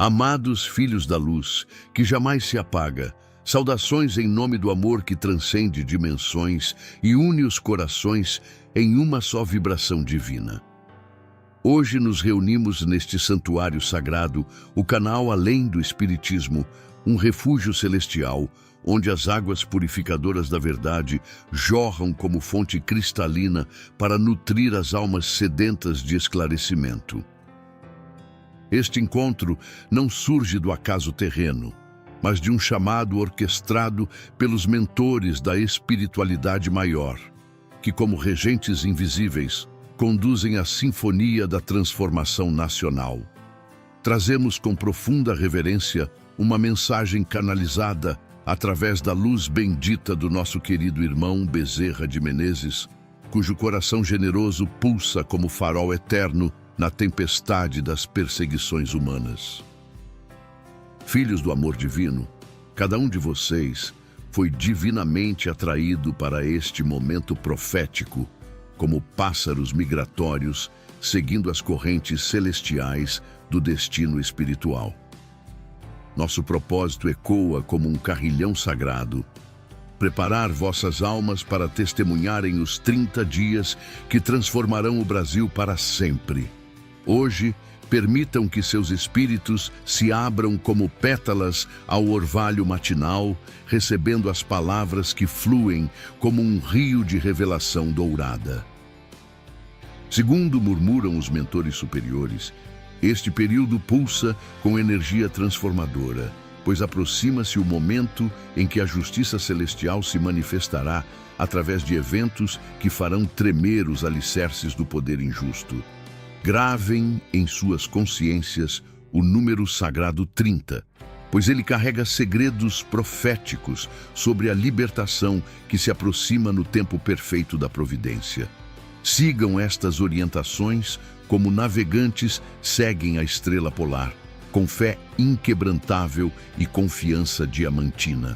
Amados filhos da luz, que jamais se apaga, saudações em nome do amor que transcende dimensões e une os corações em uma só vibração divina. Hoje nos reunimos neste santuário sagrado, o canal além do Espiritismo, um refúgio celestial, onde as águas purificadoras da verdade jorram como fonte cristalina para nutrir as almas sedentas de esclarecimento. Este encontro não surge do acaso terreno, mas de um chamado orquestrado pelos mentores da espiritualidade maior, que, como regentes invisíveis, conduzem a sinfonia da transformação nacional. Trazemos com profunda reverência uma mensagem canalizada através da luz bendita do nosso querido irmão Bezerra de Menezes, cujo coração generoso pulsa como farol eterno na tempestade das perseguições humanas. Filhos do amor divino, cada um de vocês foi divinamente atraído para este momento profético, como pássaros migratórios seguindo as correntes celestiais do destino espiritual. Nosso propósito ecoa como um carrilhão sagrado: preparar vossas almas para testemunharem os 30 dias que transformarão o Brasil para sempre. Hoje, permitam que seus espíritos se abram como pétalas ao orvalho matinal, recebendo as palavras que fluem como um rio de revelação dourada. Segundo murmuram os mentores superiores, este período pulsa com energia transformadora, pois aproxima-se o momento em que a justiça celestial se manifestará através de eventos que farão tremer os alicerces do poder injusto. Gravem em suas consciências o número sagrado 30, pois ele carrega segredos proféticos sobre a libertação que se aproxima no tempo perfeito da providência. Sigam estas orientações como navegantes seguem a estrela polar, com fé inquebrantável e confiança diamantina.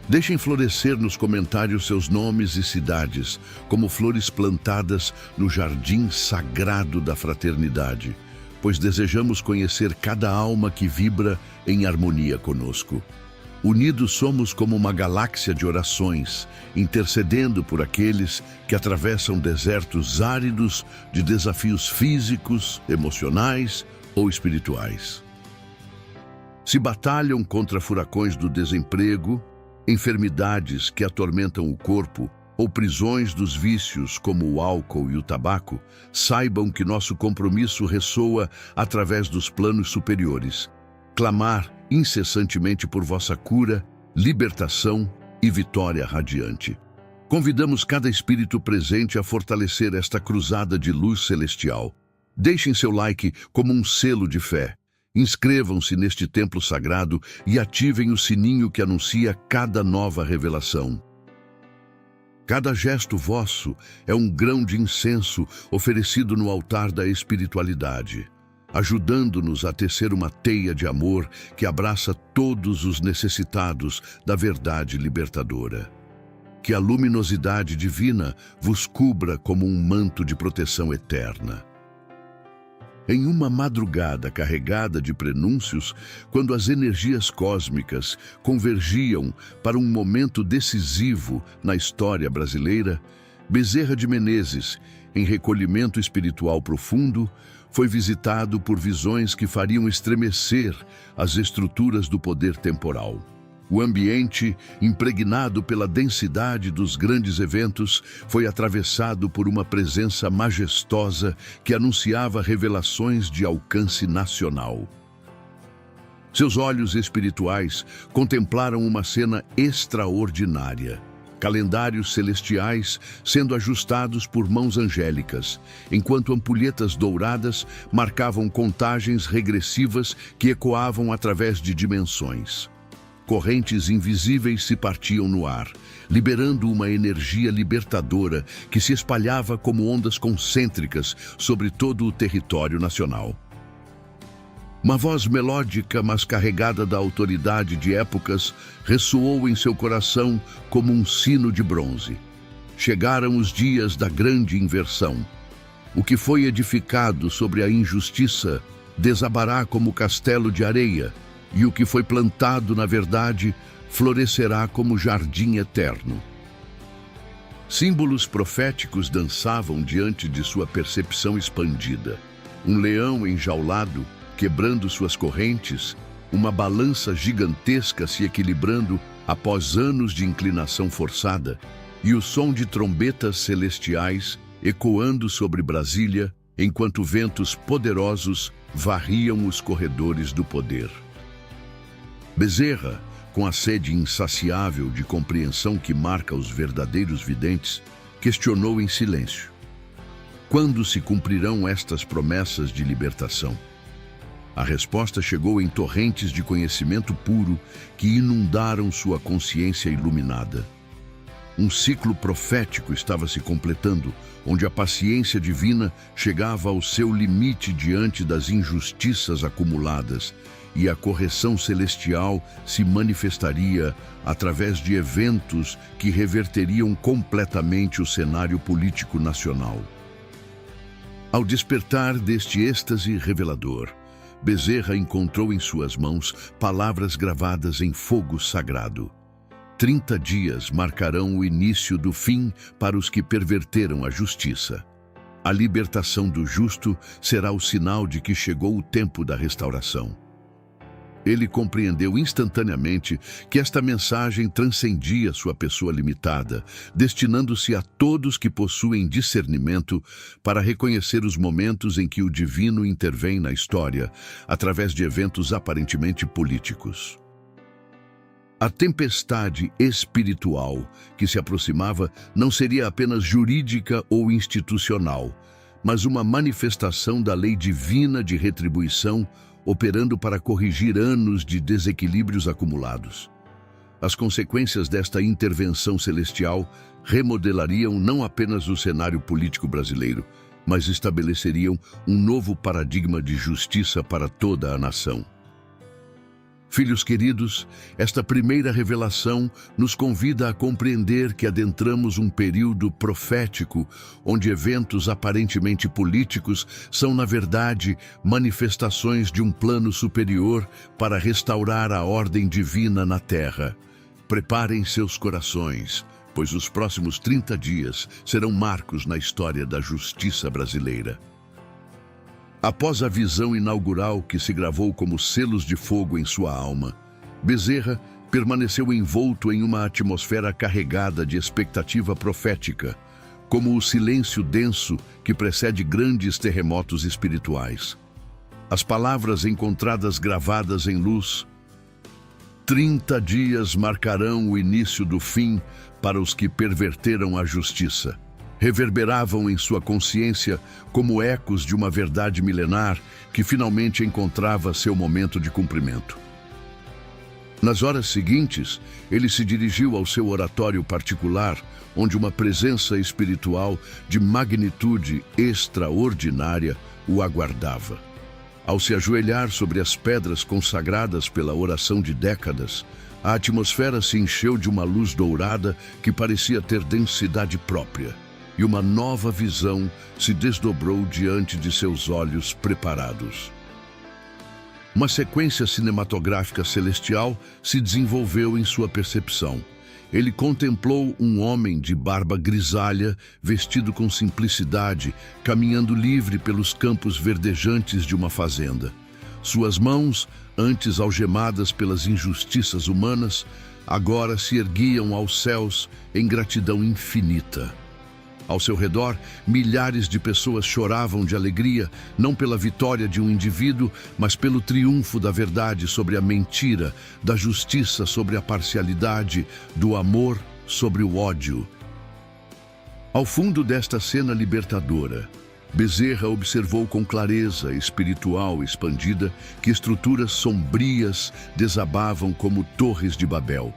Deixem florescer nos comentários seus nomes e cidades, como flores plantadas no jardim sagrado da fraternidade, pois desejamos conhecer cada alma que vibra em harmonia conosco. Unidos somos como uma galáxia de orações, intercedendo por aqueles que atravessam desertos áridos de desafios físicos, emocionais ou espirituais. Se batalham contra furacões do desemprego, enfermidades que atormentam o corpo ou prisões dos vícios como o álcool e o tabaco, saibam que nosso compromisso ressoa através dos planos superiores. Clamar incessantemente por vossa cura, libertação e vitória radiante. Convidamos cada espírito presente a fortalecer esta cruzada de luz celestial. Deixem seu like como um selo de fé. Inscrevam-se neste templo sagrado e ativem o sininho que anuncia cada nova revelação. Cada gesto vosso é um grão de incenso oferecido no altar da espiritualidade, ajudando-nos a tecer uma teia de amor que abraça todos os necessitados da verdade libertadora. Que a luminosidade divina vos cubra como um manto de proteção eterna. Em uma madrugada carregada de prenúncios, quando as energias cósmicas convergiam para um momento decisivo na história brasileira, Bezerra de Menezes, em recolhimento espiritual profundo, foi visitado por visões que fariam estremecer as estruturas do poder temporal. O ambiente, impregnado pela densidade dos grandes eventos, foi atravessado por uma presença majestosa que anunciava revelações de alcance nacional. Seus olhos espirituais contemplaram uma cena extraordinária. Calendários celestiais sendo ajustados por mãos angélicas, enquanto ampulhetas douradas marcavam contagens regressivas que ecoavam através de dimensões. Correntes invisíveis se partiam no ar, liberando uma energia libertadora que se espalhava como ondas concêntricas sobre todo o território nacional. Uma voz melódica, mas carregada da autoridade de épocas, ressoou em seu coração como um sino de bronze. Chegaram os dias da grande inversão. O que foi edificado sobre a injustiça desabará como castelo de areia, e o que foi plantado, na verdade, florescerá como jardim eterno. Símbolos proféticos dançavam diante de sua percepção expandida. Um leão enjaulado, quebrando suas correntes, uma balança gigantesca se equilibrando após anos de inclinação forçada, e o som de trombetas celestiais ecoando sobre Brasília, enquanto ventos poderosos varriam os corredores do poder. Bezerra, com a sede insaciável de compreensão que marca os verdadeiros videntes, questionou em silêncio: quando se cumprirão estas promessas de libertação? A resposta chegou em torrentes de conhecimento puro que inundaram sua consciência iluminada. Um ciclo profético estava se completando, onde a paciência divina chegava ao seu limite diante das injustiças acumuladas, e a correção celestial se manifestaria através de eventos que reverteriam completamente o cenário político nacional. Ao despertar deste êxtase revelador, Bezerra encontrou em suas mãos palavras gravadas em fogo sagrado. 30 dias marcarão o início do fim para os que perverteram a justiça. A libertação do justo será o sinal de que chegou o tempo da restauração. Ele compreendeu instantaneamente que esta mensagem transcendia sua pessoa limitada, destinando-se a todos que possuem discernimento para reconhecer os momentos em que o divino intervém na história, através de eventos aparentemente políticos. A tempestade espiritual que se aproximava não seria apenas jurídica ou institucional, mas uma manifestação da lei divina de retribuição operando para corrigir anos de desequilíbrios acumulados. As consequências desta intervenção celestial remodelariam não apenas o cenário político brasileiro, mas estabeleceriam um novo paradigma de justiça para toda a nação. Filhos queridos, esta primeira revelação nos convida a compreender que adentramos um período profético onde eventos aparentemente políticos são, na verdade, manifestações de um plano superior para restaurar a ordem divina na Terra. Preparem seus corações, pois os próximos 30 dias serão marcos na história da justiça brasileira. Após a visão inaugural que se gravou como selos de fogo em sua alma, Bezerra permaneceu envolto em uma atmosfera carregada de expectativa profética, como o silêncio denso que precede grandes terremotos espirituais. As palavras encontradas gravadas em luz: 30 dias marcarão o início do fim para os que perverteram a justiça, reverberavam em sua consciência como ecos de uma verdade milenar que finalmente encontrava seu momento de cumprimento. Nas horas seguintes, ele se dirigiu ao seu oratório particular, onde uma presença espiritual de magnitude extraordinária o aguardava. Ao se ajoelhar sobre as pedras consagradas pela oração de décadas, a atmosfera se encheu de uma luz dourada que parecia ter densidade própria, e uma nova visão se desdobrou diante de seus olhos preparados. Uma sequência cinematográfica celestial se desenvolveu em sua percepção. Ele contemplou um homem de barba grisalha, vestido com simplicidade, caminhando livre pelos campos verdejantes de uma fazenda. Suas mãos, antes algemadas pelas injustiças humanas, agora se erguiam aos céus em gratidão infinita. Ao seu redor, milhares de pessoas choravam de alegria, não pela vitória de um indivíduo, mas pelo triunfo da verdade sobre a mentira, da justiça sobre a parcialidade, do amor sobre o ódio. Ao fundo desta cena libertadora, Bezerra observou com clareza espiritual expandida que estruturas sombrias desabavam como torres de Babel.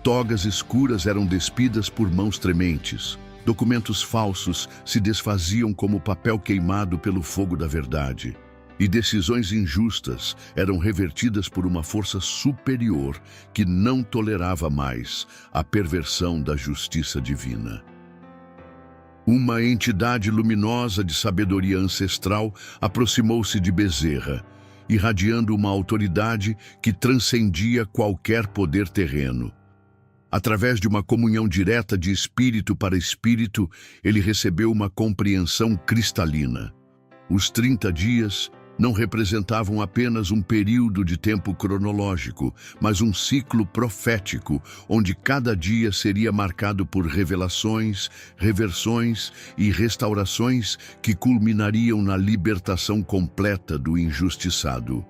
Togas escuras eram despidas por mãos trementes. Documentos falsos se desfaziam como papel queimado pelo fogo da verdade. E decisões injustas eram revertidas por uma força superior que não tolerava mais a perversão da justiça divina. Uma entidade luminosa de sabedoria ancestral aproximou-se de Bezerra, irradiando uma autoridade que transcendia qualquer poder terreno. Através de uma comunhão direta de espírito para espírito, ele recebeu uma compreensão cristalina. Os 30 dias não representavam apenas um período de tempo cronológico, mas um ciclo profético, onde cada dia seria marcado por revelações, reversões e restaurações que culminariam na libertação completa do injustiçado.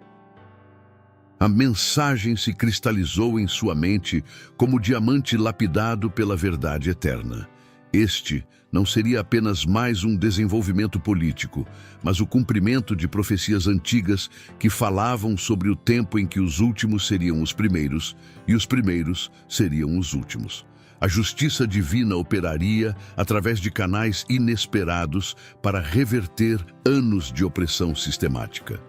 A mensagem se cristalizou em sua mente como diamante lapidado pela verdade eterna. Este não seria apenas mais um desenvolvimento político, mas o cumprimento de profecias antigas que falavam sobre o tempo em que os últimos seriam os primeiros e os primeiros seriam os últimos. A justiça divina operaria através de canais inesperados para reverter anos de opressão sistemática.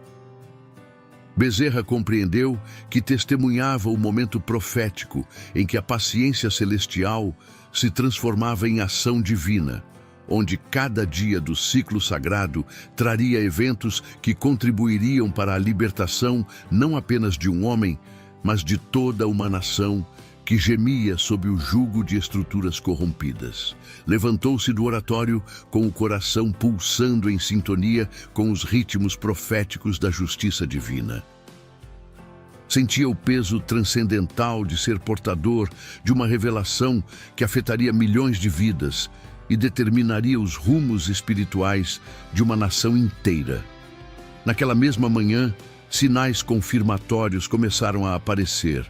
Bezerra compreendeu que testemunhava o momento profético em que a paciência celestial se transformava em ação divina, onde cada dia do ciclo sagrado traria eventos que contribuiriam para a libertação não apenas de um homem, mas de toda uma nação que gemia sob o jugo de estruturas corrompidas. Levantou-se do oratório com o coração pulsando em sintonia com os ritmos proféticos da justiça divina. Sentia o peso transcendental de ser portador de uma revelação que afetaria milhões de vidas e determinaria os rumos espirituais de uma nação inteira. Naquela mesma manhã, sinais confirmatórios começaram a aparecer.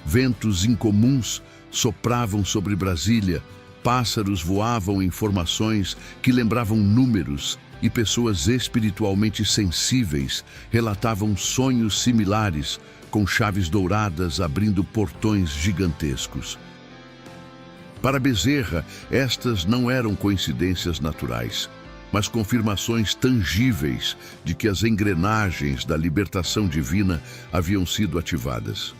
Ventos incomuns sopravam sobre Brasília, pássaros voavam em formações que lembravam números e pessoas espiritualmente sensíveis relatavam sonhos similares, com chaves douradas abrindo portões gigantescos. Para Bezerra, estas não eram coincidências naturais, mas confirmações tangíveis de que as engrenagens da libertação divina haviam sido ativadas.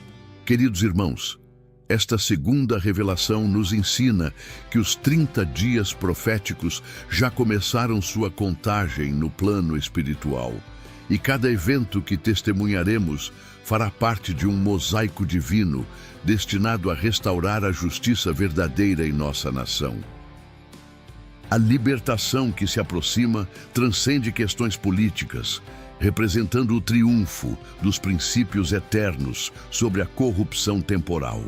Queridos irmãos, esta segunda revelação nos ensina que os 30 dias proféticos já começaram sua contagem no plano espiritual. E cada evento que testemunharemos fará parte de um mosaico divino destinado a restaurar a justiça verdadeira em nossa nação. A libertação que se aproxima transcende questões políticas, representando o triunfo dos princípios eternos sobre a corrupção temporal.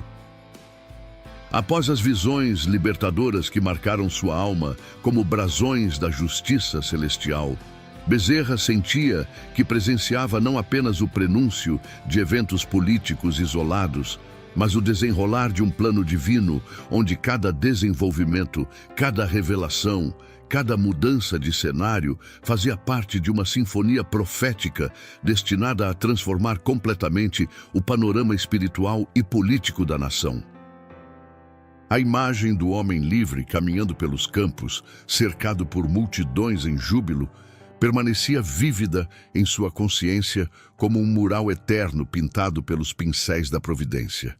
Após as visões libertadoras que marcaram sua alma como brasões da justiça celestial, Bezerra sentia que presenciava não apenas o prenúncio de eventos políticos isolados, mas o desenrolar de um plano divino onde cada desenvolvimento, cada revelação, cada mudança de cenário fazia parte de uma sinfonia profética destinada a transformar completamente o panorama espiritual e político da nação. A imagem do homem livre caminhando pelos campos, cercado por multidões em júbilo, permanecia vívida em sua consciência como um mural eterno pintado pelos pincéis da providência.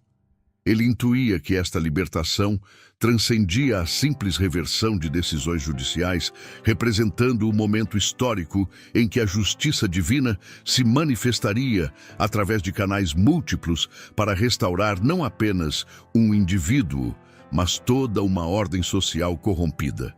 Ele intuía que esta libertação transcendia a simples reversão de decisões judiciais, representando o momento histórico em que a justiça divina se manifestaria através de canais múltiplos para restaurar não apenas um indivíduo, mas toda uma ordem social corrompida.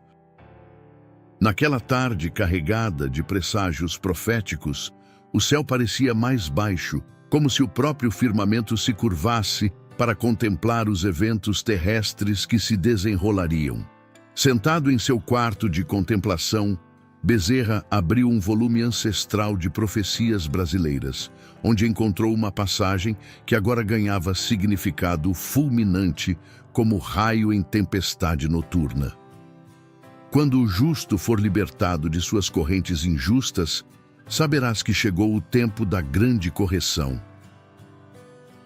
Naquela tarde carregada de presságios proféticos, o céu parecia mais baixo, como se o próprio firmamento se curvasse para contemplar os eventos terrestres que se desenrolariam. Sentado em seu quarto de contemplação, Bezerra abriu um volume ancestral de profecias brasileiras, onde encontrou uma passagem que agora ganhava significado fulminante como raio em tempestade noturna. Quando o justo for libertado de suas correntes injustas, saberás que chegou o tempo da grande correção.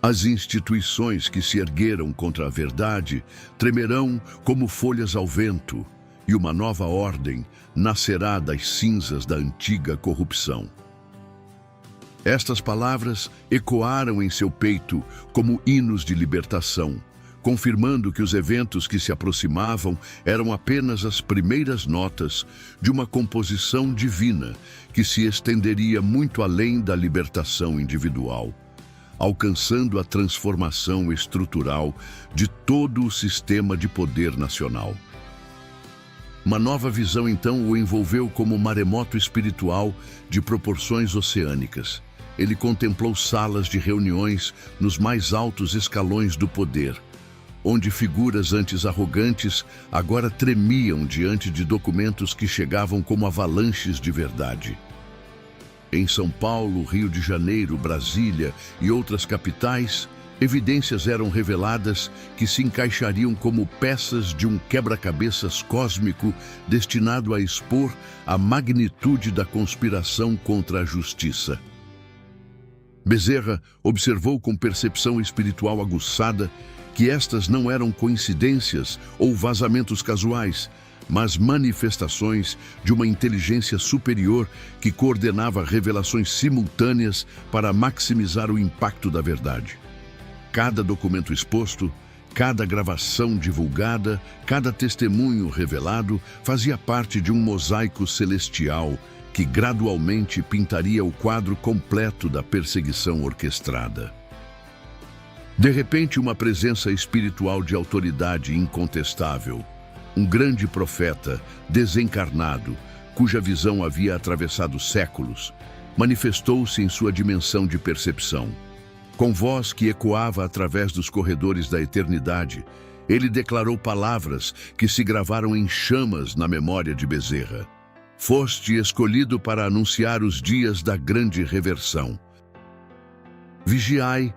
As instituições que se ergueram contra a verdade tremerão como folhas ao vento, e uma nova ordem nascerá das cinzas da antiga corrupção. Estas palavras ecoaram em seu peito como hinos de libertação, confirmando que os eventos que se aproximavam eram apenas as primeiras notas de uma composição divina que se estenderia muito além da libertação individual, alcançando a transformação estrutural de todo o sistema de poder nacional. Uma nova visão, então, o envolveu como maremoto espiritual de proporções oceânicas. Ele contemplou salas de reuniões nos mais altos escalões do poder, onde figuras antes arrogantes agora tremiam diante de documentos que chegavam como avalanches de verdade. Em São Paulo, Rio de Janeiro, Brasília e outras capitais, evidências eram reveladas que se encaixariam como peças de um quebra-cabeças cósmico destinado a expor a magnitude da conspiração contra a justiça. Bezerra observou com percepção espiritual aguçada que estas não eram coincidências ou vazamentos casuais, mas manifestações de uma inteligência superior que coordenava revelações simultâneas para maximizar o impacto da verdade. Cada documento exposto, cada gravação divulgada, cada testemunho revelado fazia parte de um mosaico celestial que gradualmente pintaria o quadro completo da perseguição orquestrada. De repente, uma presença espiritual de autoridade incontestável, um grande profeta desencarnado, cuja visão havia atravessado séculos, manifestou-se em sua dimensão de percepção. Com voz que ecoava através dos corredores da eternidade, ele declarou palavras que se gravaram em chamas na memória de Bezerra. Foste escolhido para anunciar os dias da grande reversão. Vigiai,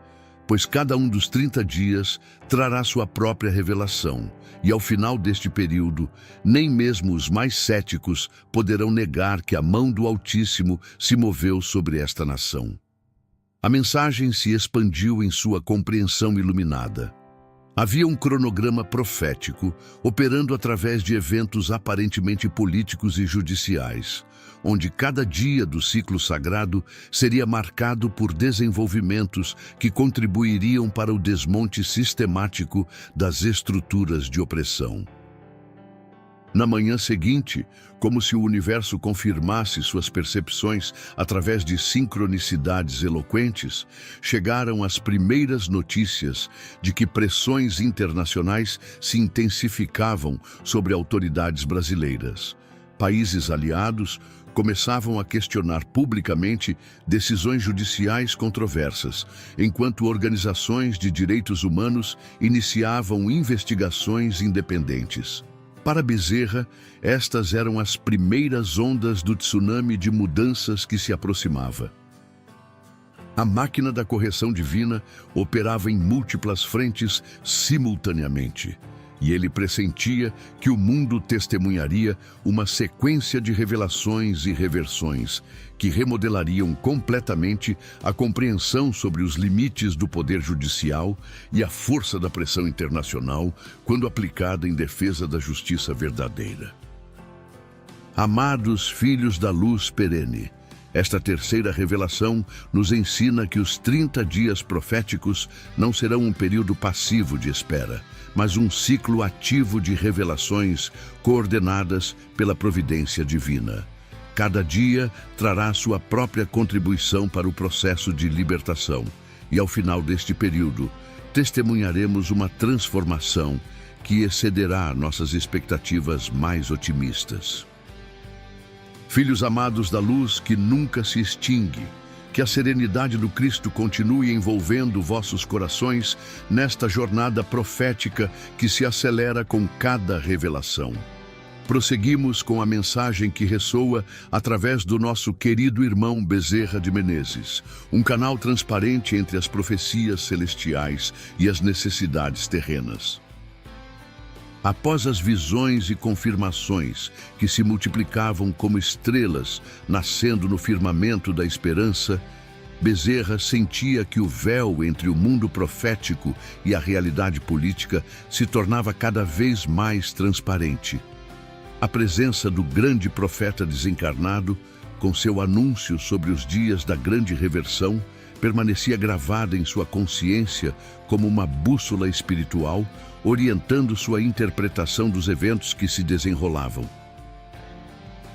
pois cada um dos 30 dias trará sua própria revelação, e ao final deste período, nem mesmo os mais céticos poderão negar que a mão do Altíssimo se moveu sobre esta nação. A mensagem se expandiu em sua compreensão iluminada. Havia um cronograma profético operando através de eventos aparentemente políticos e judiciais, onde cada dia do ciclo sagrado seria marcado por desenvolvimentos que contribuiriam para o desmonte sistemático das estruturas de opressão. Na manhã seguinte, como se o universo confirmasse suas percepções através de sincronicidades eloquentes, chegaram as primeiras notícias de que pressões internacionais se intensificavam sobre autoridades brasileiras. Países aliados começavam a questionar publicamente decisões judiciais controversas, enquanto organizações de direitos humanos iniciavam investigações independentes. Para Bezerra, estas eram as primeiras ondas do tsunami de mudanças que se aproximava. A máquina da correção divina operava em múltiplas frentes simultaneamente, e ele pressentia que o mundo testemunharia uma sequência de revelações e reversões que remodelariam completamente a compreensão sobre os limites do poder judicial e a força da pressão internacional quando aplicada em defesa da justiça verdadeira. Amados filhos da luz perene, esta terceira revelação nos ensina que os 30 dias proféticos não serão um período passivo de espera, mas um ciclo ativo de revelações coordenadas pela providência divina. Cada dia trará sua própria contribuição para o processo de libertação, e ao final deste período, testemunharemos uma transformação que excederá nossas expectativas mais otimistas. Filhos amados da luz que nunca se extingue, que a serenidade do Cristo continue envolvendo vossos corações nesta jornada profética que se acelera com cada revelação. Prosseguimos com a mensagem que ressoa através do nosso querido irmão Bezerra de Menezes, um canal transparente entre as profecias celestiais e as necessidades terrenas. Após as visões e confirmações que se multiplicavam como estrelas nascendo no firmamento da esperança, Bezerra sentia que o véu entre o mundo profético e a realidade política se tornava cada vez mais transparente. A presença do grande profeta desencarnado, com seu anúncio sobre os dias da grande reversão, permanecia gravada em sua consciência como uma bússola espiritual, orientando sua interpretação dos eventos que se desenrolavam.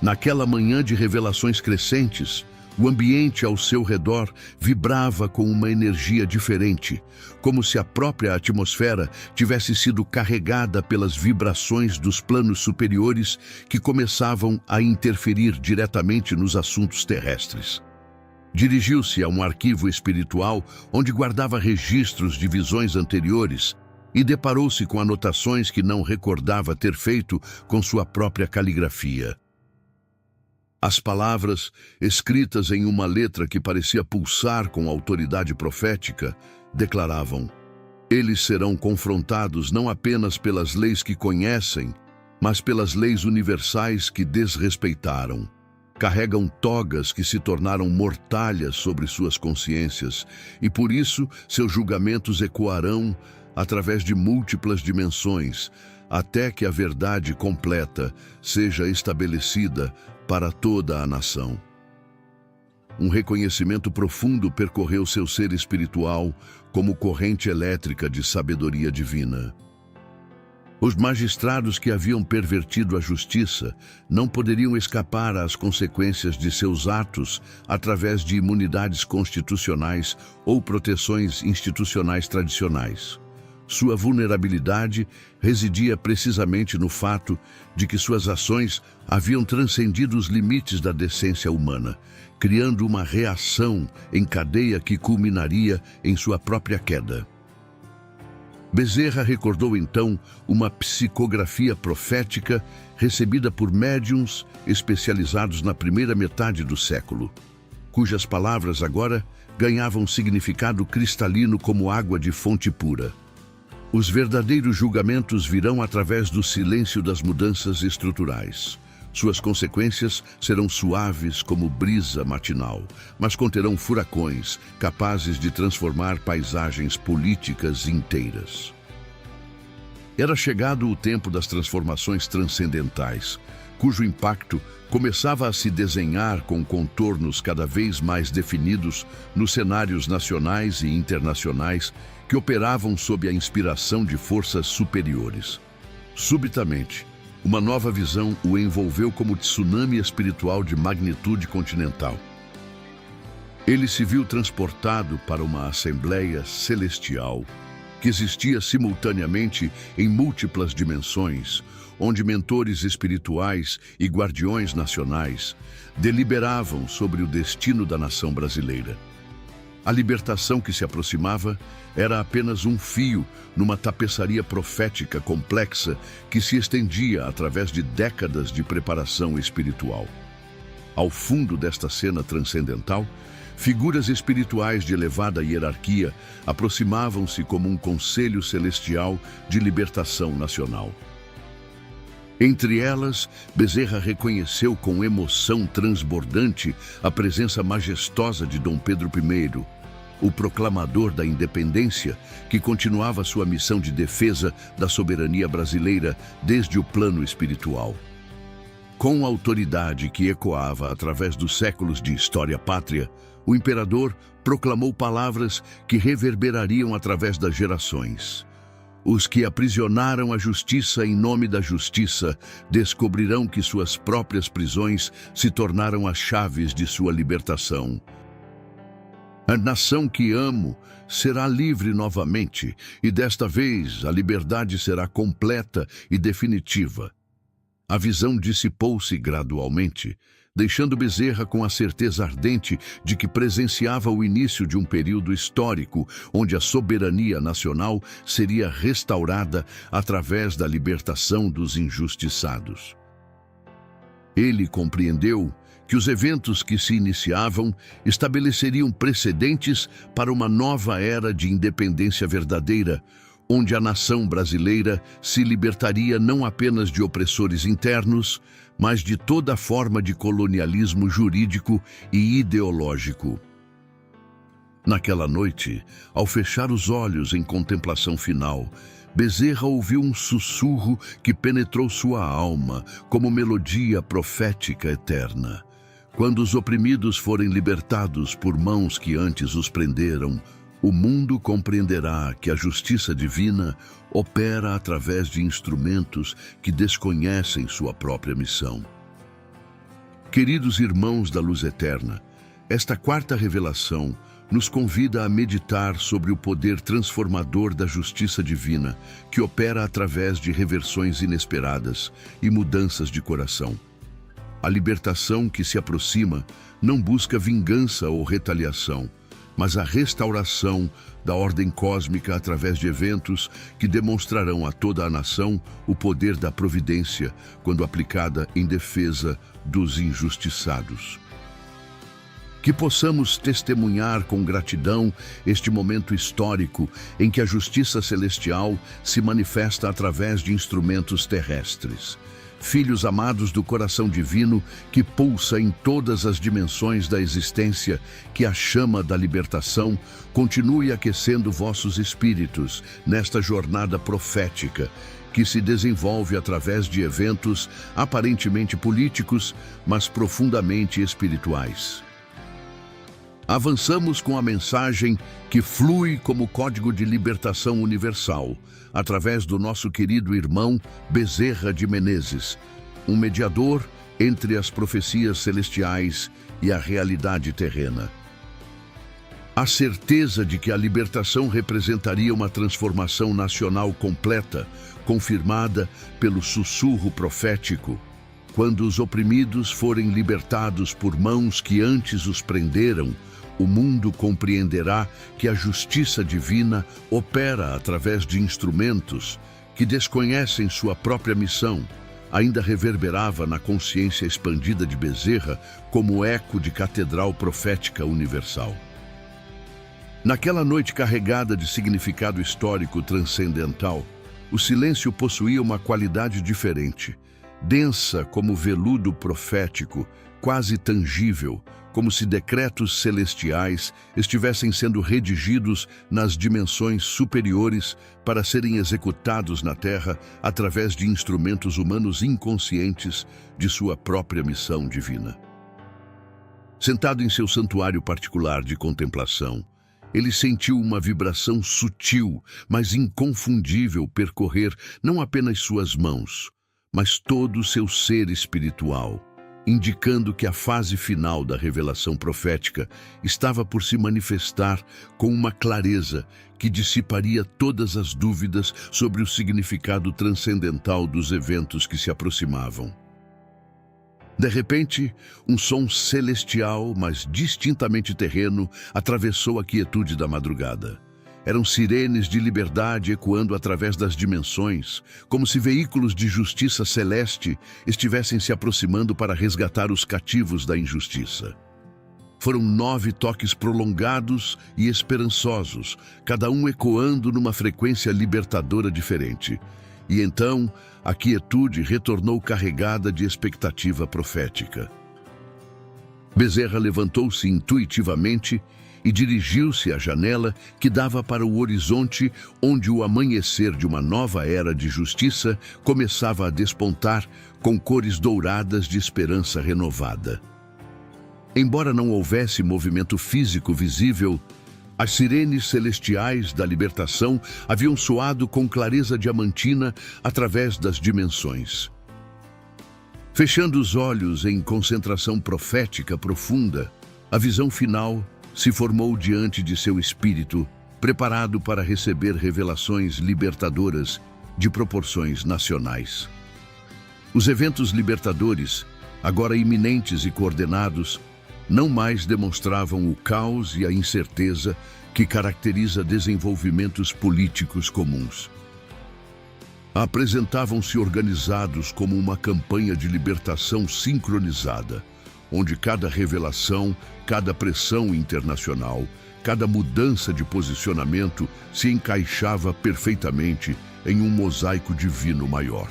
Naquela manhã de revelações crescentes, o ambiente ao seu redor vibrava com uma energia diferente, como se a própria atmosfera tivesse sido carregada pelas vibrações dos planos superiores que começavam a interferir diretamente nos assuntos terrestres. Dirigiu-se a um arquivo espiritual onde guardava registros de visões anteriores e deparou-se com anotações que não recordava ter feito com sua própria caligrafia. As palavras, escritas em uma letra que parecia pulsar com autoridade profética, declaravam: eles serão confrontados não apenas pelas leis que conhecem, mas pelas leis universais que desrespeitaram. Carregam togas que se tornaram mortalhas sobre suas consciências, e por isso seus julgamentos ecoarão através de múltiplas dimensões, até que a verdade completa seja estabelecida para toda a nação. Um reconhecimento profundo percorreu seu ser espiritual como corrente elétrica de sabedoria divina. Os magistrados que haviam pervertido a justiça não poderiam escapar às consequências de seus atos através de imunidades constitucionais ou proteções institucionais tradicionais. Sua vulnerabilidade residia precisamente no fato de que suas ações haviam transcendido os limites da decência humana, criando uma reação em cadeia que culminaria em sua própria queda. Bezerra recordou então uma psicografia profética recebida por médiuns especializados na primeira metade do século, cujas palavras agora ganhavam significado cristalino como água de fonte pura. Os verdadeiros julgamentos virão através do silêncio das mudanças estruturais. Suas consequências serão suaves como brisa matinal, mas conterão furacões capazes de transformar paisagens políticas inteiras. Era chegado o tempo das transformações transcendentais, cujo impacto começava a se desenhar com contornos cada vez mais definidos nos cenários nacionais e internacionais que operavam sob a inspiração de forças superiores. Subitamente, uma nova visão o envolveu como tsunami espiritual de magnitude continental. Ele se viu transportado para uma assembleia celestial que existia simultaneamente em múltiplas dimensões, onde mentores espirituais e guardiões nacionais deliberavam sobre o destino da nação brasileira. A libertação que se aproximava era apenas um fio numa tapeçaria profética complexa que se estendia através de décadas de preparação espiritual. Ao fundo desta cena transcendental, figuras espirituais de elevada hierarquia aproximavam-se como um conselho celestial de libertação nacional. Entre elas, Bezerra reconheceu com emoção transbordante a presença majestosa de Dom Pedro I, o proclamador da independência, que continuava sua missão de defesa da soberania brasileira desde o plano espiritual. Com a autoridade que ecoava através dos séculos de história pátria, o imperador proclamou palavras que reverberariam através das gerações. Os que aprisionaram a justiça em nome da justiça descobrirão que suas próprias prisões se tornaram as chaves de sua libertação. A nação que amo será livre novamente, e desta vez a liberdade será completa e definitiva. A visão dissipou-se gradualmente, deixando Bezerra com a certeza ardente de que presenciava o início de um período histórico onde a soberania nacional seria restaurada através da libertação dos injustiçados. Ele compreendeu que os eventos que se iniciavam estabeleceriam precedentes para uma nova era de independência verdadeira, onde a nação brasileira se libertaria não apenas de opressores internos, mas de toda forma de colonialismo jurídico e ideológico. Naquela noite, ao fechar os olhos em contemplação final, Bezerra ouviu um sussurro que penetrou sua alma como melodia profética eterna. Quando os oprimidos forem libertados por mãos que antes os prenderam, o mundo compreenderá que a justiça divina opera através de instrumentos que desconhecem sua própria missão. Queridos irmãos da luz eterna, esta quarta revelação nos convida a meditar sobre o poder transformador da justiça divina que opera através de reversões inesperadas e mudanças de coração. A libertação que se aproxima não busca vingança ou retaliação, mas a restauração da ordem cósmica através de eventos que demonstrarão a toda a nação o poder da providência quando aplicada em defesa dos injustiçados. Que possamos testemunhar com gratidão este momento histórico em que a justiça celestial se manifesta através de instrumentos terrestres. Filhos amados do coração divino que pulsa em todas as dimensões da existência, que a chama da libertação continue aquecendo vossos espíritos nesta jornada profética, que se desenvolve através de eventos aparentemente políticos, mas profundamente espirituais. Avançamos com a mensagem que flui como código de libertação universal, através do nosso querido irmão Bezerra de Menezes, um mediador entre as profecias celestiais e a realidade terrena. A certeza de que a libertação representaria uma transformação nacional completa, confirmada pelo sussurro profético, quando os oprimidos forem libertados por mãos que antes os prenderam, o mundo compreenderá que a justiça divina opera através de instrumentos que desconhecem sua própria missão, ainda reverberava na consciência expandida de Bezerra como eco de catedral profética universal. Naquela noite carregada de significado histórico transcendental, o silêncio possuía uma qualidade diferente, densa como veludo profético, quase tangível, como se decretos celestiais estivessem sendo redigidos nas dimensões superiores para serem executados na Terra através de instrumentos humanos inconscientes de sua própria missão divina. Sentado em seu santuário particular de contemplação, ele sentiu uma vibração sutil, mas inconfundível percorrer não apenas suas mãos, mas todo o seu ser espiritual, indicando que a fase final da revelação profética estava por se manifestar com uma clareza que dissiparia todas as dúvidas sobre o significado transcendental dos eventos que se aproximavam. De repente, um som celestial, mas distintamente terreno, atravessou a quietude da madrugada. Eram sirenes de liberdade ecoando através das dimensões, como se veículos de justiça celeste estivessem se aproximando para resgatar os cativos da injustiça. Foram 9 toques prolongados e esperançosos, cada um ecoando numa frequência libertadora diferente. E então, a quietude retornou carregada de expectativa profética. Bezerra levantou-se intuitivamente e dirigiu-se à janela que dava para o horizonte, onde o amanhecer de uma nova era de justiça começava a despontar com cores douradas de esperança renovada. Embora não houvesse movimento físico visível, as sirenes celestiais da libertação haviam soado com clareza diamantina através das dimensões. Fechando os olhos em concentração profética profunda, a visão final se formou diante de seu espírito, preparado para receber revelações libertadoras de proporções nacionais. Os eventos libertadores, agora iminentes e coordenados, não mais demonstravam o caos e a incerteza que caracteriza desenvolvimentos políticos comuns. Apresentavam-se organizados como uma campanha de libertação sincronizada, onde cada revelação, cada pressão internacional, cada mudança de posicionamento se encaixava perfeitamente em um mosaico divino maior.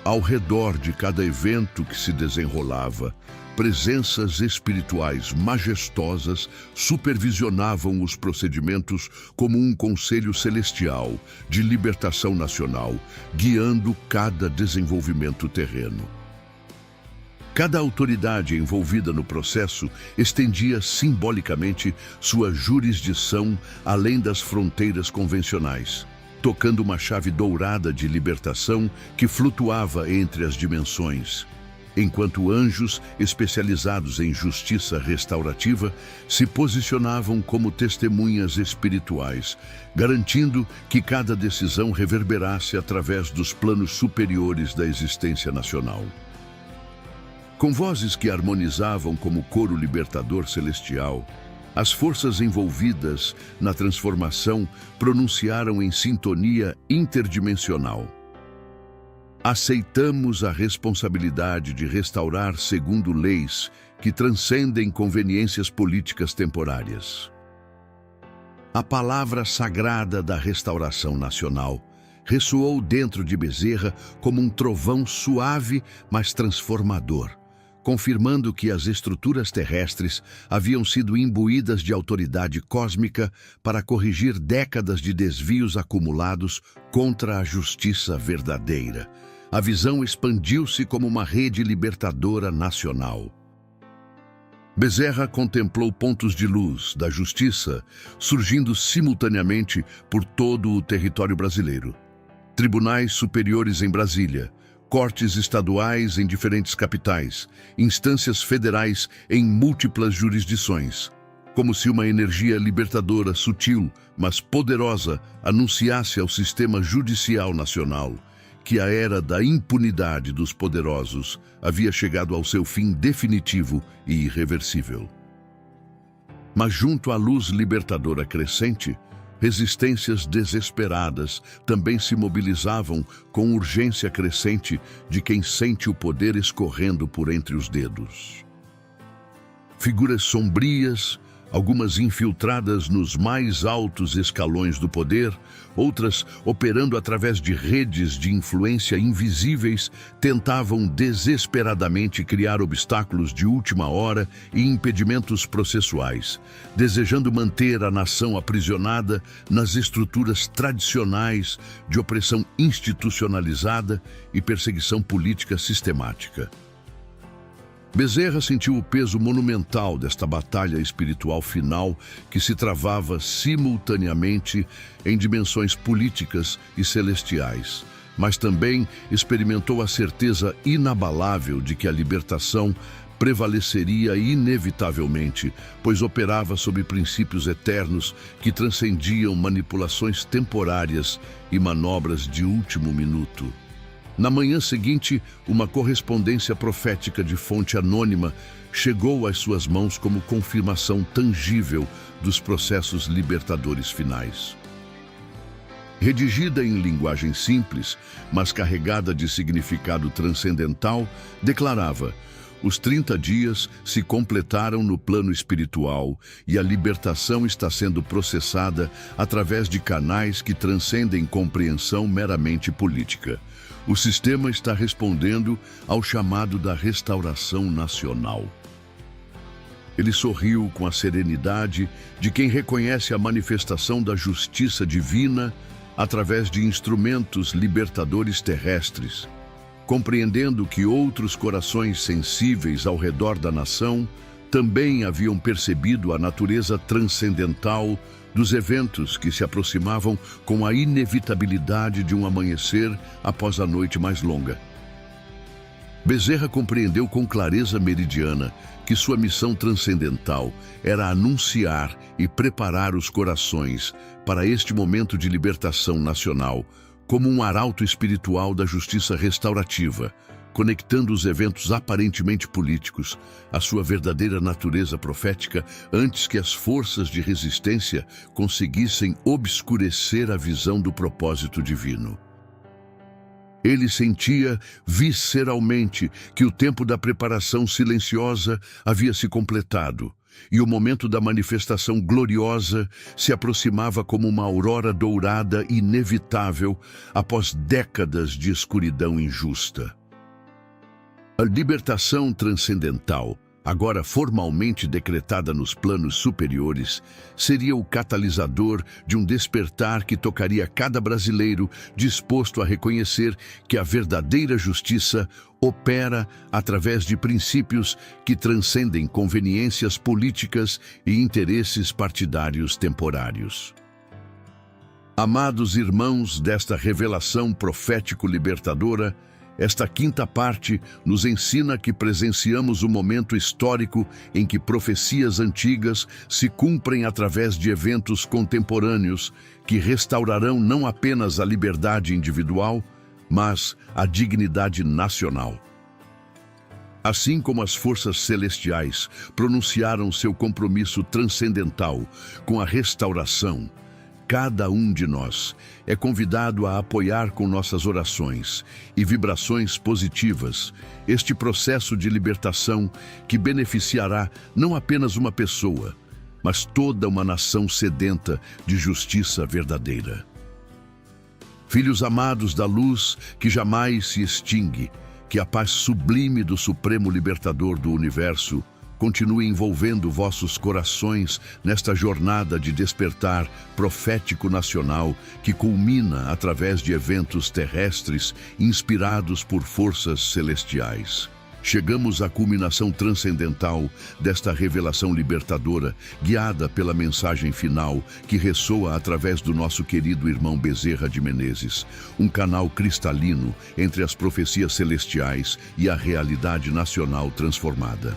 Ao redor de cada evento que se desenrolava, presenças espirituais majestosas supervisionavam os procedimentos como um conselho celestial de libertação nacional, guiando cada desenvolvimento terreno. Cada autoridade envolvida no processo estendia simbolicamente sua jurisdição além das fronteiras convencionais, tocando uma chave dourada de libertação que flutuava entre as dimensões, enquanto anjos especializados em justiça restaurativa se posicionavam como testemunhas espirituais, garantindo que cada decisão reverberasse através dos planos superiores da existência nacional. Com vozes que harmonizavam como coro libertador celestial, as forças envolvidas na transformação pronunciaram em sintonia interdimensional. Aceitamos a responsabilidade de restaurar segundo leis que transcendem conveniências políticas temporárias. A palavra sagrada da restauração nacional ressoou dentro de Bezerra como um trovão suave, mas transformador, confirmando que as estruturas terrestres haviam sido imbuídas de autoridade cósmica para corrigir décadas de desvios acumulados contra a justiça verdadeira. A visão expandiu-se como uma rede libertadora nacional. Bezerra contemplou pontos de luz da justiça surgindo simultaneamente por todo o território brasileiro. Tribunais superiores em Brasília, cortes estaduais em diferentes capitais, instâncias federais em múltiplas jurisdições, como se uma energia libertadora sutil, mas poderosa, anunciasse ao sistema judicial nacional que a era da impunidade dos poderosos havia chegado ao seu fim definitivo e irreversível. Mas junto à luz libertadora crescente, resistências desesperadas também se mobilizavam com urgência crescente de quem sente o poder escorrendo por entre os dedos. Figuras sombrias, algumas infiltradas nos mais altos escalões do poder, outras operando através de redes de influência invisíveis, tentavam desesperadamente criar obstáculos de última hora e impedimentos processuais, desejando manter a nação aprisionada nas estruturas tradicionais de opressão institucionalizada e perseguição política sistemática. Bezerra sentiu o peso monumental desta batalha espiritual final que se travava simultaneamente em dimensões políticas e celestiais, mas também experimentou a certeza inabalável de que a libertação prevaleceria inevitavelmente, pois operava sob princípios eternos que transcendiam manipulações temporárias e manobras de último minuto. Na manhã seguinte, uma correspondência profética de fonte anônima chegou às suas mãos como confirmação tangível dos processos libertadores finais. Redigida em linguagem simples, mas carregada de significado transcendental, declarava: os 30 dias se completaram no plano espiritual e a libertação está sendo processada através de canais que transcendem compreensão meramente política. O sistema está respondendo ao chamado da restauração nacional. Ele sorriu com a serenidade de quem reconhece a manifestação da justiça divina através de instrumentos libertadores terrestres, compreendendo que outros corações sensíveis ao redor da nação também haviam percebido a natureza transcendental dos eventos que se aproximavam com a inevitabilidade de um amanhecer após a noite mais longa. Bezerra compreendeu com clareza meridiana que sua missão transcendental era anunciar e preparar os corações para este momento de libertação nacional, como um arauto espiritual da justiça restaurativa, conectando os eventos aparentemente políticos à sua verdadeira natureza profética antes que as forças de resistência conseguissem obscurecer a visão do propósito divino. Ele sentia visceralmente que o tempo da preparação silenciosa havia se completado e o momento da manifestação gloriosa se aproximava como uma aurora dourada inevitável após décadas de escuridão injusta. A libertação transcendental agora formalmente decretada nos planos superiores, seria o catalisador de um despertar que tocaria cada brasileiro disposto a reconhecer que a verdadeira justiça opera através de princípios que transcendem conveniências políticas e interesses partidários temporários. Amados irmãos desta revelação profético-libertadora, esta quinta parte nos ensina que presenciamos o momento histórico em que profecias antigas se cumprem através de eventos contemporâneos que restaurarão não apenas a liberdade individual, mas a dignidade nacional. Assim como as forças celestiais pronunciaram seu compromisso transcendental com a restauração, cada um de nós é convidado a apoiar com nossas orações e vibrações positivas este processo de libertação que beneficiará não apenas uma pessoa, mas toda uma nação sedenta de justiça verdadeira. Filhos amados da luz que jamais se extingue, que a paz sublime do Supremo Libertador do Universo continue envolvendo vossos corações nesta jornada de despertar profético nacional que culmina através de eventos terrestres inspirados por forças celestiais. Chegamos à culminação transcendental desta revelação libertadora, guiada pela mensagem final que ressoa através do nosso querido irmão Bezerra de Menezes, um canal cristalino entre as profecias celestiais e a realidade nacional transformada.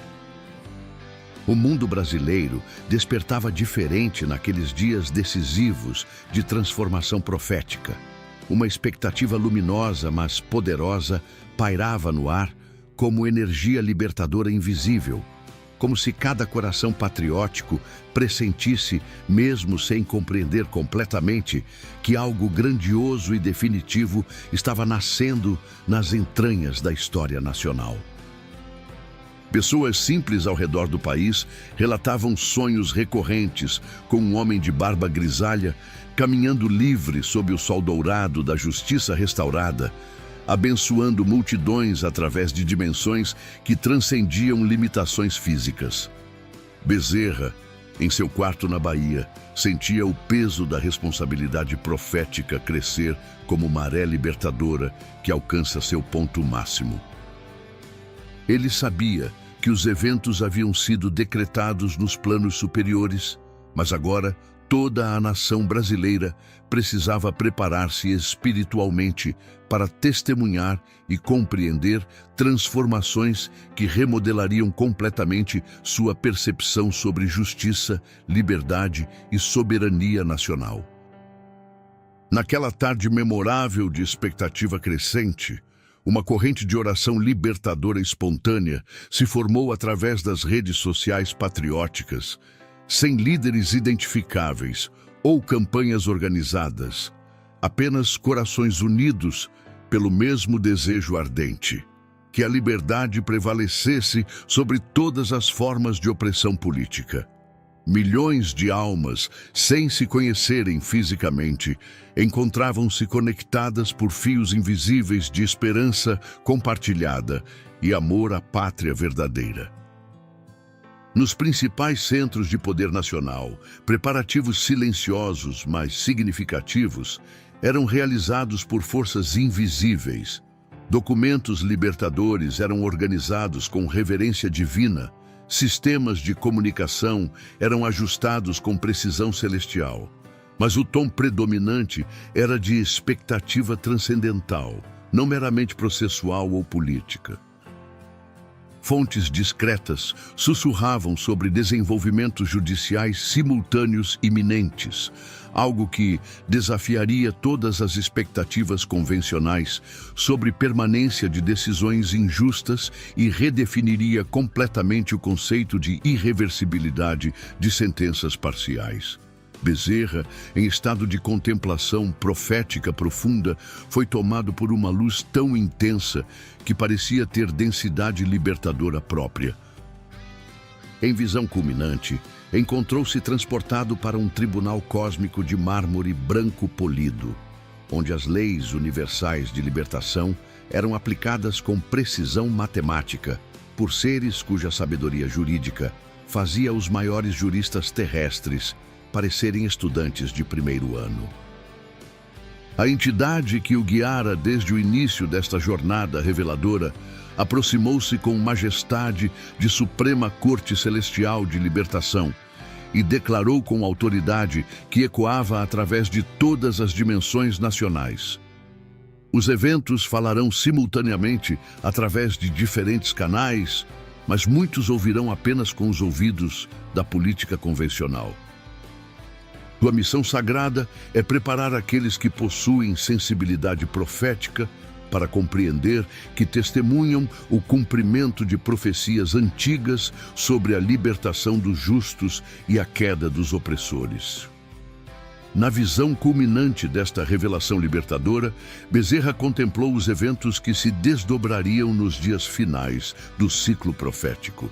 O mundo brasileiro despertava diferente naqueles dias decisivos de transformação profética. Uma expectativa luminosa, mas poderosa, pairava no ar como energia libertadora invisível, como se cada coração patriótico pressentisse, mesmo sem compreender completamente, que algo grandioso e definitivo estava nascendo nas entranhas da história nacional. Pessoas simples ao redor do país relatavam sonhos recorrentes com um homem de barba grisalha caminhando livre sob o sol dourado da justiça restaurada, abençoando multidões através de dimensões que transcendiam limitações físicas. Bezerra, em seu quarto na Bahia, sentia o peso da responsabilidade profética crescer como maré libertadora que alcança seu ponto máximo. Ele sabia que os eventos haviam sido decretados nos planos superiores, mas agora toda a nação brasileira precisava preparar-se espiritualmente para testemunhar e compreender transformações que remodelariam completamente sua percepção sobre justiça, liberdade e soberania nacional. Naquela tarde memorável de expectativa crescente, uma corrente de oração libertadora espontânea se formou através das redes sociais patrióticas, sem líderes identificáveis ou campanhas organizadas, apenas corações unidos pelo mesmo desejo ardente, que a liberdade prevalecesse sobre todas as formas de opressão política. Milhões de almas, sem se conhecerem fisicamente, encontravam-se conectadas por fios invisíveis de esperança compartilhada e amor à pátria verdadeira. Nos principais centros de poder nacional, preparativos silenciosos, mas significativos, eram realizados por forças invisíveis. Documentos libertadores eram organizados com reverência divina. Sistemas de comunicação eram ajustados com precisão celestial, mas o tom predominante era de expectativa transcendental, não meramente processual ou política. Fontes discretas sussurravam sobre desenvolvimentos judiciais simultâneos iminentes, algo que desafiaria todas as expectativas convencionais sobre permanência de decisões injustas e redefiniria completamente o conceito de irreversibilidade de sentenças parciais. Bezerra, em estado de contemplação profética profunda, foi tomado por uma luz tão intensa que parecia ter densidade libertadora própria. Em visão culminante, encontrou-se transportado para um tribunal cósmico de mármore branco polido, onde as leis universais de libertação eram aplicadas com precisão matemática, por seres cuja sabedoria jurídica fazia os maiores juristas terrestres parecerem estudantes de primeiro ano. A entidade que o guiara desde o início desta jornada reveladora aproximou-se com majestade de Suprema Corte Celestial de Libertação e declarou com autoridade que ecoava através de todas as dimensões nacionais. Os eventos falarão simultaneamente através de diferentes canais, mas muitos ouvirão apenas com os ouvidos da política convencional. Tua missão sagrada é preparar aqueles que possuem sensibilidade profética para compreender que testemunham o cumprimento de profecias antigas sobre a libertação dos justos e a queda dos opressores. Na visão culminante desta revelação libertadora, Bezerra contemplou os eventos que se desdobrariam nos dias finais do ciclo profético.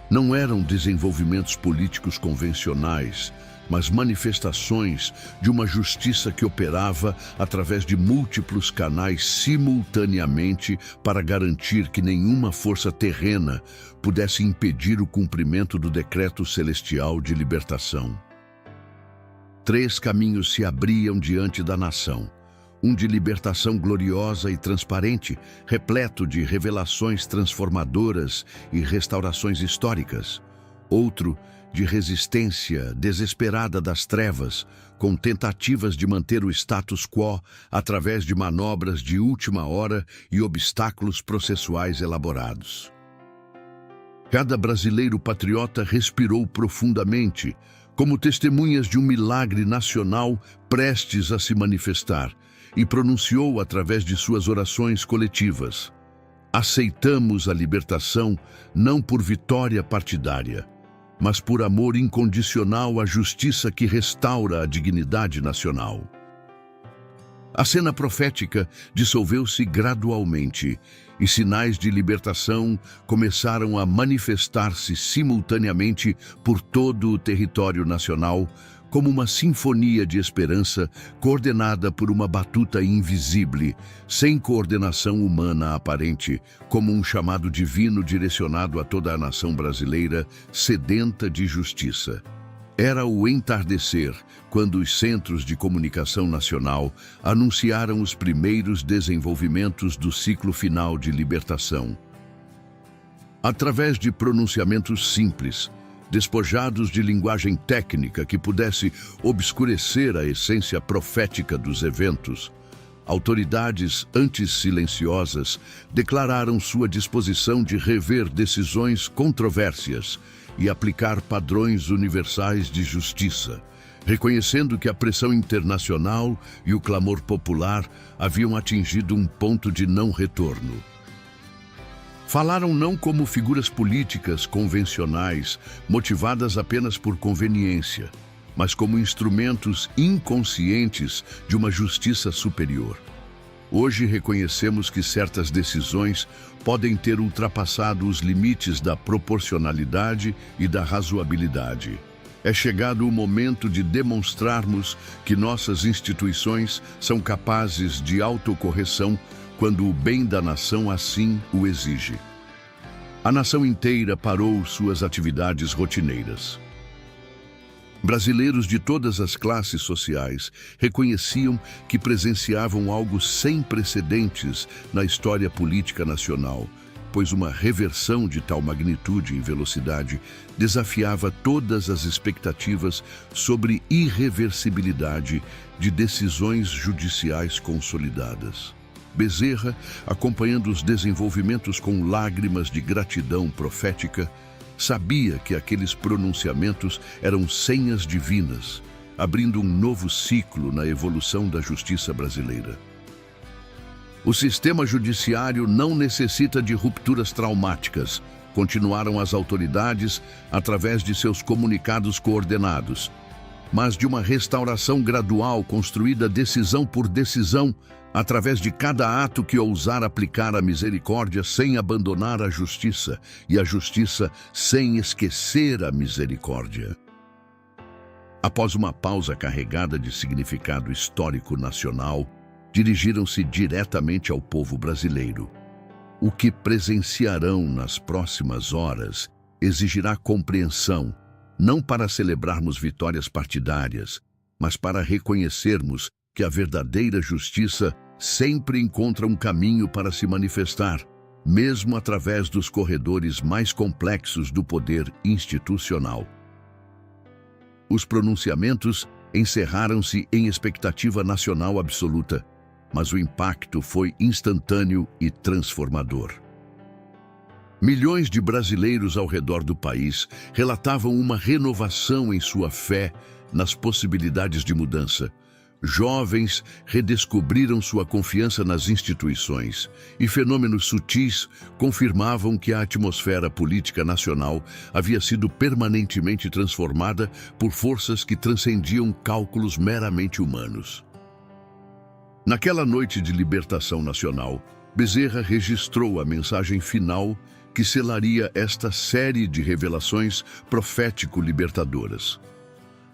Não eram desenvolvimentos políticos convencionais, mas manifestações de uma justiça que operava através de múltiplos canais simultaneamente para garantir que nenhuma força terrena pudesse impedir o cumprimento do decreto celestial de libertação. 3 caminhos se abriam diante da nação. Um de libertação gloriosa e transparente, repleto de revelações transformadoras e restaurações históricas. Outro de resistência desesperada das trevas, com tentativas de manter o status quo através de manobras de última hora e obstáculos processuais elaborados. Cada brasileiro patriota respirou profundamente, como testemunhas de um milagre nacional prestes a se manifestar, e pronunciou através de suas orações coletivas: aceitamos a libertação não por vitória partidária, mas por amor incondicional à justiça que restaura a dignidade nacional. A cena profética dissolveu-se gradualmente e sinais de libertação começaram a manifestar-se simultaneamente por todo o território nacional, como uma sinfonia de esperança coordenada por uma batuta invisível, sem coordenação humana aparente, como um chamado divino direcionado a toda a nação brasileira sedenta de justiça. Era o entardecer, quando os centros de comunicação nacional anunciaram os primeiros desenvolvimentos do ciclo final de libertação. Através de pronunciamentos simples, despojados de linguagem técnica que pudesse obscurecer a essência profética dos eventos, autoridades antes silenciosas declararam sua disposição de rever decisões controvérsias e aplicar padrões universais de justiça, reconhecendo que a pressão internacional e o clamor popular haviam atingido um ponto de não retorno. Falaram não como figuras políticas convencionais, motivadas apenas por conveniência, mas como instrumentos inconscientes de uma justiça superior. Hoje reconhecemos que certas decisões podem ter ultrapassado os limites da proporcionalidade e da razoabilidade. É chegado o momento de demonstrarmos que nossas instituições são capazes de autocorreção quando o bem da nação assim o exige. A nação inteira parou suas atividades rotineiras. Brasileiros de todas as classes sociais reconheciam que presenciavam algo sem precedentes na história política nacional, pois uma reversão de tal magnitude e velocidade desafiava todas as expectativas sobre irreversibilidade de decisões judiciais consolidadas. Bezerra, acompanhando os desenvolvimentos com lágrimas de gratidão profética, sabia que aqueles pronunciamentos eram senhas divinas, abrindo um novo ciclo na evolução da justiça brasileira. O sistema judiciário não necessita de rupturas traumáticas, continuaram as autoridades através de seus comunicados coordenados, mas de uma restauração gradual construída decisão por decisão, através de cada ato que ousar aplicar a misericórdia sem abandonar a justiça, e a justiça sem esquecer a misericórdia. Após uma pausa carregada de significado histórico nacional, dirigiram-se diretamente ao povo brasileiro. O que presenciarão nas próximas horas exigirá compreensão, não para celebrarmos vitórias partidárias, mas para reconhecermos que a verdadeira justiça sempre encontra um caminho para se manifestar, mesmo através dos corredores mais complexos do poder institucional. Os pronunciamentos encerraram-se em expectativa nacional absoluta, mas o impacto foi instantâneo e transformador. Milhões de brasileiros ao redor do país relatavam uma renovação em sua fé nas possibilidades de mudança. Jovens redescobriram sua confiança nas instituições e fenômenos sutis confirmavam que a atmosfera política nacional havia sido permanentemente transformada por forças que transcendiam cálculos meramente humanos. Naquela noite de libertação nacional, Bezerra registrou a mensagem final que selaria esta série de revelações profético-libertadoras.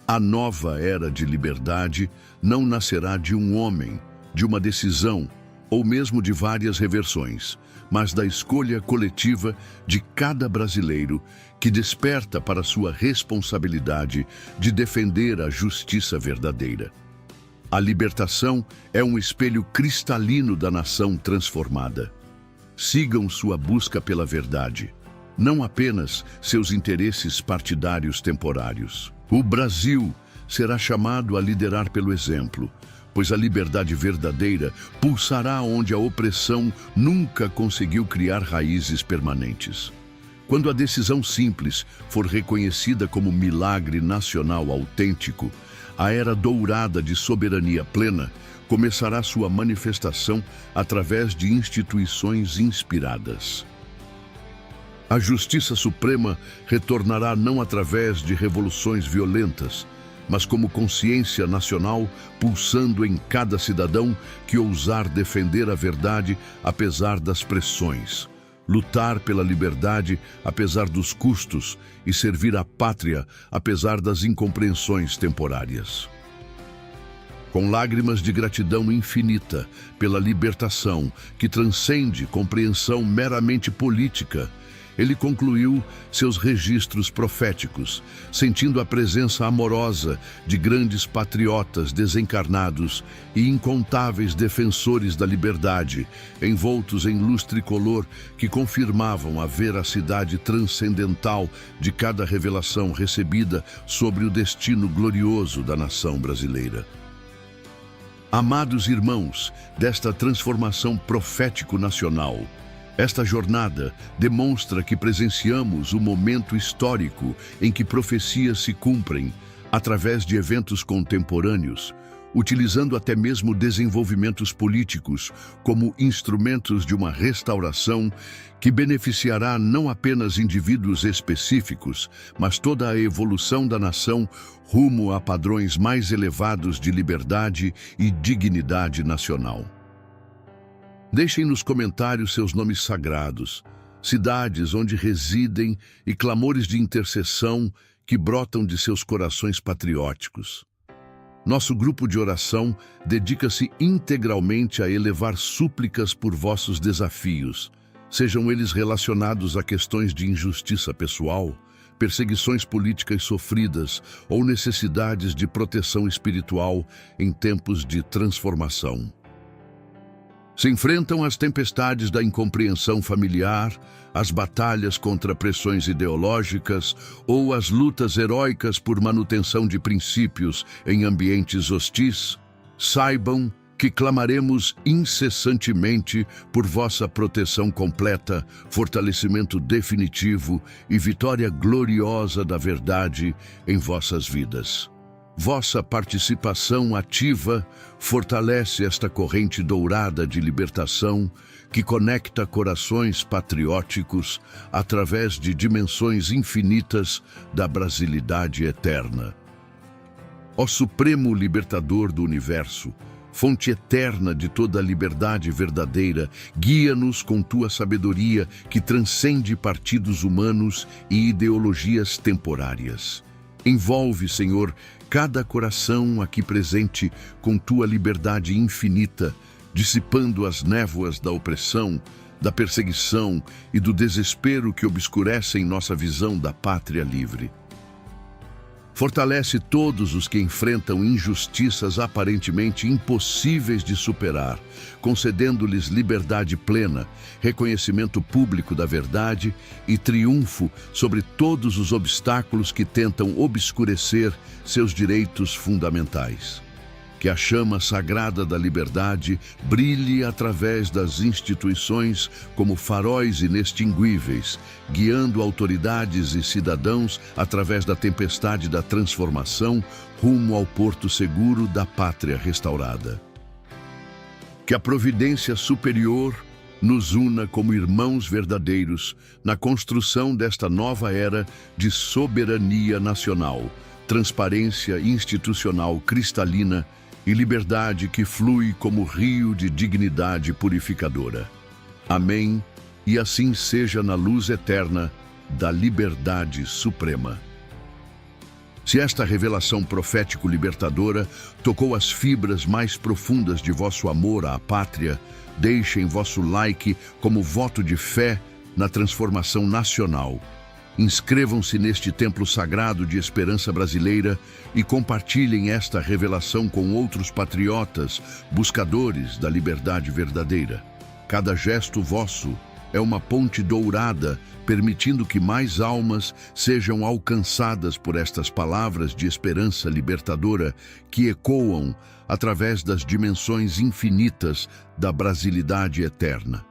A nova era de liberdade não nascerá de um homem, de uma decisão, ou mesmo de várias reversões, mas da escolha coletiva de cada brasileiro que desperta para sua responsabilidade de defender a justiça verdadeira. A libertação é um espelho cristalino da nação transformada. Sigam sua busca pela verdade, não apenas seus interesses partidários temporários. O Brasil será chamado a liderar pelo exemplo, pois a liberdade verdadeira pulsará onde a opressão nunca conseguiu criar raízes permanentes. Quando a decisão simples for reconhecida como milagre nacional autêntico, a era dourada de soberania plena começará sua manifestação através de instituições inspiradas. A Justiça Suprema retornará não através de revoluções violentas, mas como consciência nacional pulsando em cada cidadão que ousar defender a verdade apesar das pressões, lutar pela liberdade apesar dos custos e servir à pátria apesar das incompreensões temporárias. Com lágrimas de gratidão infinita pela libertação que transcende compreensão meramente política, ele concluiu seus registros proféticos, sentindo a presença amorosa de grandes patriotas desencarnados e incontáveis defensores da liberdade, envoltos em luz tricolor que confirmavam a veracidade transcendental de cada revelação recebida sobre o destino glorioso da nação brasileira. Amados irmãos desta transformação profético-nacional, esta jornada demonstra que presenciamos o momento histórico em que profecias se cumprem através de eventos contemporâneos, utilizando até mesmo desenvolvimentos políticos como instrumentos de uma restauração que beneficiará não apenas indivíduos específicos, mas toda a evolução da nação rumo a padrões mais elevados de liberdade e dignidade nacional. Deixem nos comentários seus nomes sagrados, cidades onde residem e clamores de intercessão que brotam de seus corações patrióticos. Nosso grupo de oração dedica-se integralmente a elevar súplicas por vossos desafios, sejam eles relacionados a questões de injustiça pessoal, perseguições políticas sofridas ou necessidades de proteção espiritual em tempos de transformação. Se enfrentam as tempestades da incompreensão familiar, as batalhas contra pressões ideológicas ou as lutas heróicas por manutenção de princípios em ambientes hostis, saibam que clamaremos incessantemente por vossa proteção completa, fortalecimento definitivo e vitória gloriosa da verdade em vossas vidas. Vossa participação ativa fortalece esta corrente dourada de libertação que conecta corações patrióticos através de dimensões infinitas da brasilidade eterna. Ó Supremo Libertador do Universo, fonte eterna de toda a liberdade verdadeira, guia-nos com tua sabedoria que transcende partidos humanos e ideologias temporárias. Envolve, Senhor, cada coração aqui presente com tua liberdade infinita, dissipando as névoas da opressão, da perseguição e do desespero que obscurecem nossa visão da pátria livre. Fortalece todos os que enfrentam injustiças aparentemente impossíveis de superar, concedendo-lhes liberdade plena, reconhecimento público da verdade e triunfo sobre todos os obstáculos que tentam obscurecer seus direitos fundamentais. Que a chama sagrada da liberdade brilhe através das instituições como faróis inextinguíveis, guiando autoridades e cidadãos através da tempestade da transformação rumo ao porto seguro da pátria restaurada. Que a providência superior nos una como irmãos verdadeiros na construção desta nova era de soberania nacional, transparência institucional cristalina e liberdade que flui como rio de dignidade purificadora. Amém, e assim seja na luz eterna da liberdade suprema. Se esta revelação profético-libertadora tocou as fibras mais profundas de vosso amor à pátria, deixem vosso like como voto de fé na transformação nacional. Inscrevam-se neste templo sagrado de esperança brasileira e compartilhem esta revelação com outros patriotas, buscadores da liberdade verdadeira. Cada gesto vosso é uma ponte dourada, permitindo que mais almas sejam alcançadas por estas palavras de esperança libertadora que ecoam através das dimensões infinitas da brasilidade eterna.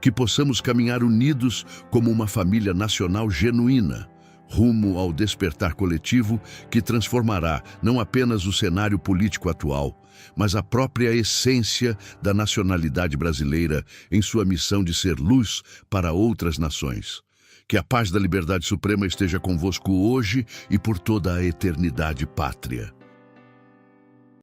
Que possamos caminhar unidos como uma família nacional genuína, rumo ao despertar coletivo que transformará não apenas o cenário político atual, mas a própria essência da nacionalidade brasileira em sua missão de ser luz para outras nações. Que a paz da liberdade suprema esteja convosco hoje e por toda a eternidade pátria.